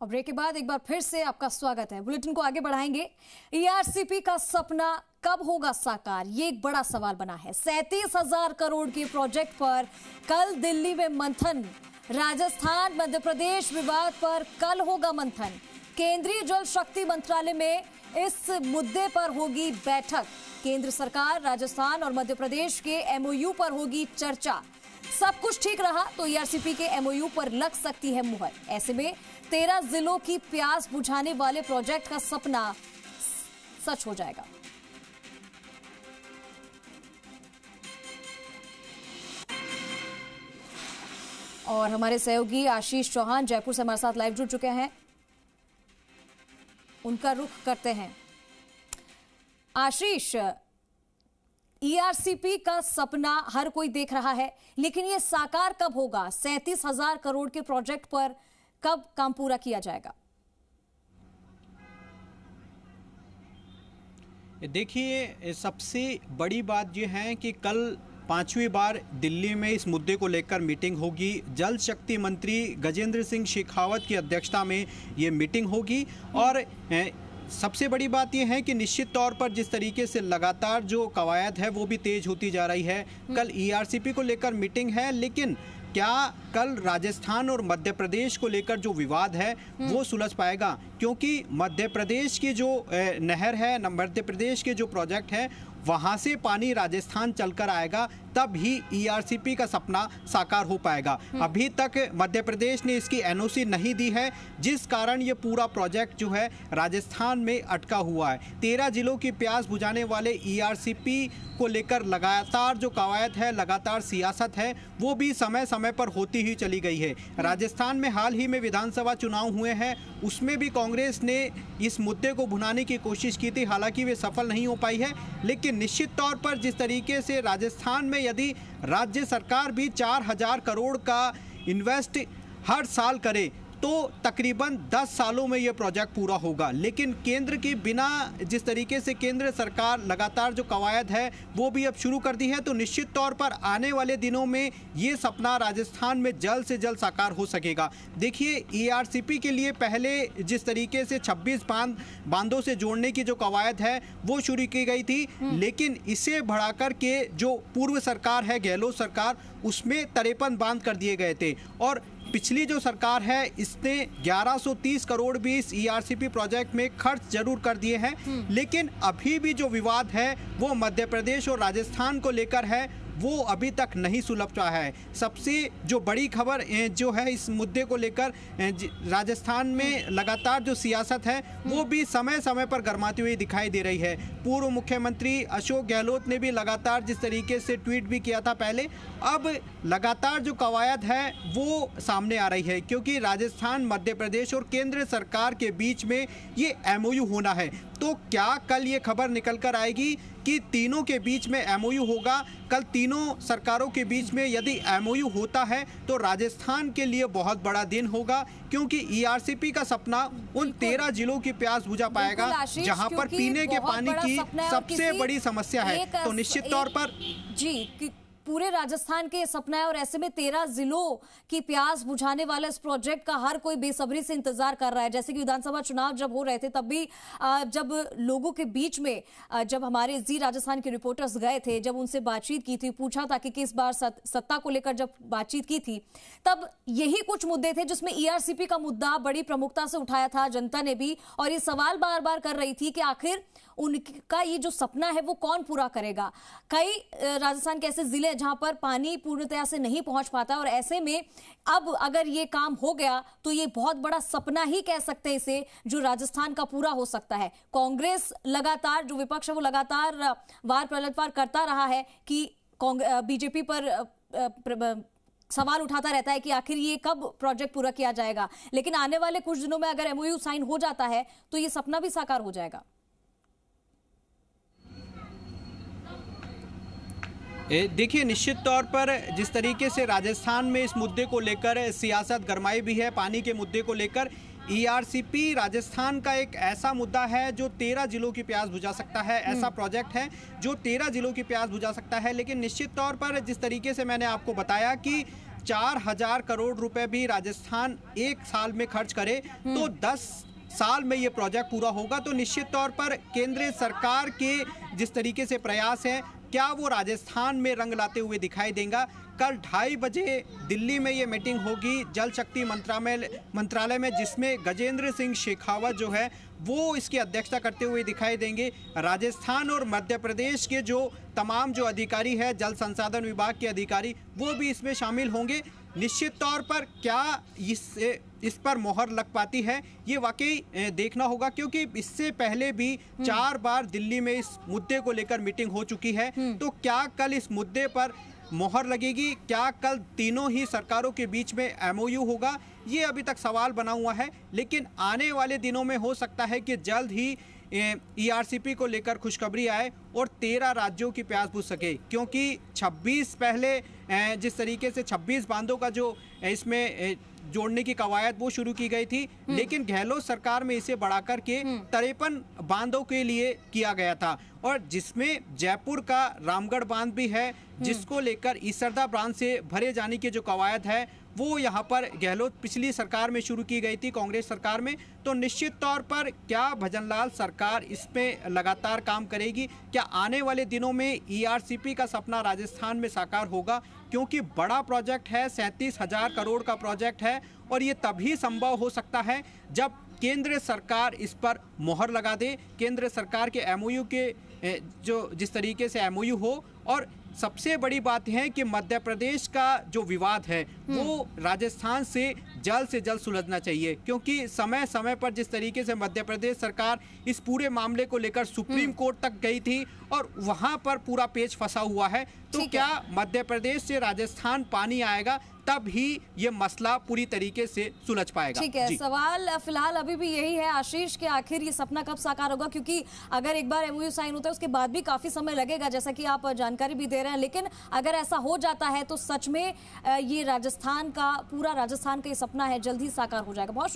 और ब्रेक के बाद एक बार फिर से आपका स्वागत है। बुलेटिन को आगे बढ़ाएंगे। ईआरसीपी का सपना कब होगा साकार, ये एक बड़ा सवाल बना है। 37,000 करोड़ के प्रोजेक्ट पर कल दिल्ली में मंथन। राजस्थान मध्य प्रदेश विवाद पर कल होगा मंथन। केंद्रीय जल शक्ति मंत्रालय में इस मुद्दे पर होगी बैठक। केंद्र सरकार, राजस्थान और मध्य प्रदेश के एमओयू पर होगी चर्चा। सब कुछ ठीक रहा तो ईआरसीपी के एमओयू पर लग सकती है मुहर। ऐसे में 13 जिलों की प्यास बुझाने वाले प्रोजेक्ट का सपना सच हो जाएगा। और हमारे सहयोगी आशीष चौहान जयपुर से हमारे साथ लाइव जुड़ चुके हैं, उनका रुख करते हैं। आशीष, ईआरसीपी का सपना हर कोई देख रहा है, लेकिन यह साकार कब होगा? 37,000 करोड़ के प्रोजेक्ट पर कब काम पूरा किया जाएगा? देखिए, सबसे बड़ी बात यह है कि कल 5वीं बार दिल्ली में इस मुद्दे को लेकर मीटिंग होगी। जल शक्ति मंत्री गजेंद्र सिंह शेखावत की अध्यक्षता में ये मीटिंग होगी। और सबसे बड़ी बात यह है कि निश्चित तौर पर जिस तरीके से लगातार जो कवायद है वो भी तेज होती जा रही है। कल ईआरसीपी को लेकर मीटिंग है, लेकिन क्या कल राजस्थान और मध्य प्रदेश को लेकर जो विवाद है वो सुलझ पाएगा? क्योंकि मध्य प्रदेश की जो नहर है, मध्य प्रदेश के जो प्रोजेक्ट है, वहाँ से पानी राजस्थान चलकर आएगा, तब ही ईआरसीपी का सपना साकार हो पाएगा। अभी तक मध्य प्रदेश ने इसकी एनओसी नहीं दी है, जिस कारण ये पूरा प्रोजेक्ट जो है राजस्थान में अटका हुआ है। 13 जिलों की प्यास बुझाने वाले ईआरसीपी को लेकर लगातार जो कवायद है, लगातार सियासत है, वो भी समय समय पर होती ही चली गई है। राजस्थान में हाल ही में विधानसभा चुनाव हुए हैं, उसमें भी कांग्रेस ने इस मुद्दे को भुनाने की कोशिश की थी, हालांकि वे सफल नहीं हो पाई है। लेकिन निश्चित तौर पर जिस तरीके से राजस्थान में यदि राज्य सरकार भी 4,000 करोड़ का इन्वेस्ट हर साल करे तो तकरीबन 10 सालों में यह प्रोजेक्ट पूरा होगा। लेकिन केंद्र की बिना जिस तरीके से केंद्र सरकार लगातार जो कवायद है वो भी अब शुरू कर दी है, तो निश्चित तौर पर आने वाले दिनों में ये सपना राजस्थान में जल्द से जल्द साकार हो सकेगा। देखिए, ईआरसीपी के लिए पहले जिस तरीके से 26 बांधों से जोड़ने की जो कवायद है वो शुरू की गई थी, लेकिन इसे बढ़ाकर के जो पूर्व सरकार है, गहलोत सरकार, उसमें 53 बांध कर दिए गए थे। और पिछली जो सरकार है इसने 1130 करोड़ भी इस ईआरसीपी प्रोजेक्ट में खर्च जरूर कर दिए हैं। लेकिन अभी भी जो विवाद है वो मध्य प्रदेश और राजस्थान को लेकर है, वो अभी तक नहीं सुलझ पाया है। सबसे जो बड़ी खबर जो है इस मुद्दे को लेकर, राजस्थान में लगातार जो सियासत है वो भी समय समय पर गर्माती हुई दिखाई दे रही है। पूर्व मुख्यमंत्री अशोक गहलोत ने भी लगातार जिस तरीके से ट्वीट भी किया था पहले, अब लगातार जो कवायद है वो सामने आ रही है, क्योंकि राजस्थान, मध्य प्रदेश और केंद्र सरकार के बीच में ये एमओयू होना है। तो क्या कल ये खबर निकल कर आएगी कि तीनों के बीच में एमओयू होगा? कल तीनों सरकारों के बीच में यदि एमओयू होता है तो राजस्थान के लिए बहुत बड़ा दिन होगा, क्योंकि ईआरसीपी का सपना उन 13 जिलों की प्यास बुझा पाएगा जहां पर पीने के पानी की सबसे बड़ी समस्या है। तो निश्चित तौर पर जी पूरे राजस्थान के सपना है, और ऐसे में 13 जिलों की प्यास बुझाने वाला इस प्रोजेक्ट का हर कोई बेसब्री से इंतजार कर रहा है। जैसे कि विधानसभा चुनाव जब हो रहे थे तब भी जब लोगों के बीच में जब हमारे जी राजस्थान के रिपोर्टर्स गए थे, जब उनसे बातचीत की थी, पूछा था कि किस बार सत्ता को लेकर जब बातचीत की थी, तब यही कुछ मुद्दे थे जिसमें ईआरसीपी का मुद्दा बड़ी प्रमुखता से उठाया था जनता ने भी, और ये सवाल बार बार कर रही थी कि आखिर उनका ये जो सपना है वो कौन पूरा करेगा। कई राजस्थान के ऐसे जिले जहां पर पानी पूर्णतया से नहीं पहुंच पाता, और ऐसे में अब अगर ये काम हो गया तो ये बहुत बड़ा सपना ही कह सकते हैं इसे, जो राजस्थान का पूरा हो सकता है। कांग्रेस लगातार, जो विपक्ष है वो लगातार वार पलटवार करता रहा है कि बीजेपी पर सवाल उठाता रहता है कि आखिर ये कब प्रोजेक्ट पूरा किया जाएगा। लेकिन आने वाले कुछ दिनों में अगर एमओयू साइन हो जाता है तो ये सपना भी साकार हो जाएगा। देखिए, निश्चित तौर पर जिस तरीके से राजस्थान में इस मुद्दे को लेकर सियासत गरमाई भी है, पानी के मुद्दे को लेकर, ईआरसीपी राजस्थान का एक ऐसा मुद्दा है जो 13 जिलों की प्यास बुझा सकता है। ऐसा प्रोजेक्ट है जो 13 जिलों की प्यास बुझा सकता है। लेकिन निश्चित तौर पर जिस तरीके से मैंने आपको बताया कि 4,000 करोड़ रुपए भी राजस्थान एक साल में खर्च करे तो 10 साल में ये प्रोजेक्ट पूरा होगा। तो निश्चित तौर पर केंद्र सरकार के जिस तरीके से प्रयास हैं, क्या वो राजस्थान में रंग लाते हुए दिखाई देगा। कल 2:30 बजे दिल्ली में ये मीटिंग होगी जल शक्ति मंत्रालय में, जिसमें गजेंद्र सिंह शेखावत जो है वो इसकी अध्यक्षता करते हुए दिखाई देंगे। राजस्थान और मध्य प्रदेश के जो तमाम जो अधिकारी है, जल संसाधन विभाग के अधिकारी, वो भी इसमें शामिल होंगे। निश्चित तौर पर क्या इस पर मोहर लग पाती है, ये वाकई देखना होगा, क्योंकि इससे पहले भी 4 बार दिल्ली में इस मुद्दे को लेकर मीटिंग हो चुकी है। तो क्या कल इस मुद्दे पर मोहर लगेगी, क्या कल तीनों ही सरकारों के बीच में MOU होगा, ये अभी तक सवाल बना हुआ है। लेकिन आने वाले दिनों में हो सकता है कि जल्द ही ERCP को लेकर खुशखबरी आए और 13 राज्यों की प्यास बुझ सके, क्योंकि 26 पहले जिस तरीके से 26 बांधों का जो इसमें जोड़ने की कवायद वो शुरू की गई थी, लेकिन गहलोत सरकार में इसे बढ़ाकर के 53 बांधों के लिए किया गया था, और जिसमें जयपुर का रामगढ़ बांध भी है, जिसको लेकर ईसरदा बांध से भरे जाने की जो कवायद है वो यहाँ पर गहलोत पिछली सरकार में शुरू की गई थी, कांग्रेस सरकार में। तो निश्चित तौर पर क्या भजनलाल सरकार इस पे लगातार काम करेगी, क्या आने वाले दिनों में ERCP का सपना राजस्थान में साकार होगा, क्योंकि बड़ा प्रोजेक्ट है, 37,000 करोड़ का प्रोजेक्ट है, और ये तभी संभव हो सकता है जब केंद्र सरकार इस पर मोहर लगा दे, केंद्र सरकार के MOU के जो जिस तरीके से MOU हो। और सबसे बड़ी बात है कि मध्य प्रदेश का जो विवाद है वो राजस्थान से जल्द सुलझना चाहिए, क्योंकि समय समय पर जिस तरीके से मध्य प्रदेश सरकार इस पूरे मामले को लेकर सुप्रीम कोर्ट तक गई थी और वहां पर पूरा पेच फंसा हुआ है। तो क्या मध्य प्रदेश से राजस्थान पानी आएगा, तब ही ये मसला पूरी तरीके से सुलझ पाएगा। ठीक है, सवाल फिलहाल अभी भी यही है आशीष कि आखिर ये सपना कब साकार होगा, क्योंकि अगर एक बार MOU साइन होता है उसके बाद भी काफी समय लगेगा, जैसा कि आप जानकारी भी दे रहे हैं। लेकिन अगर ऐसा हो जाता है तो सच में ये राजस्थान का पूरा राजस्थान का ये सपना है जल्द ही साकार हो जाएगा। बहुत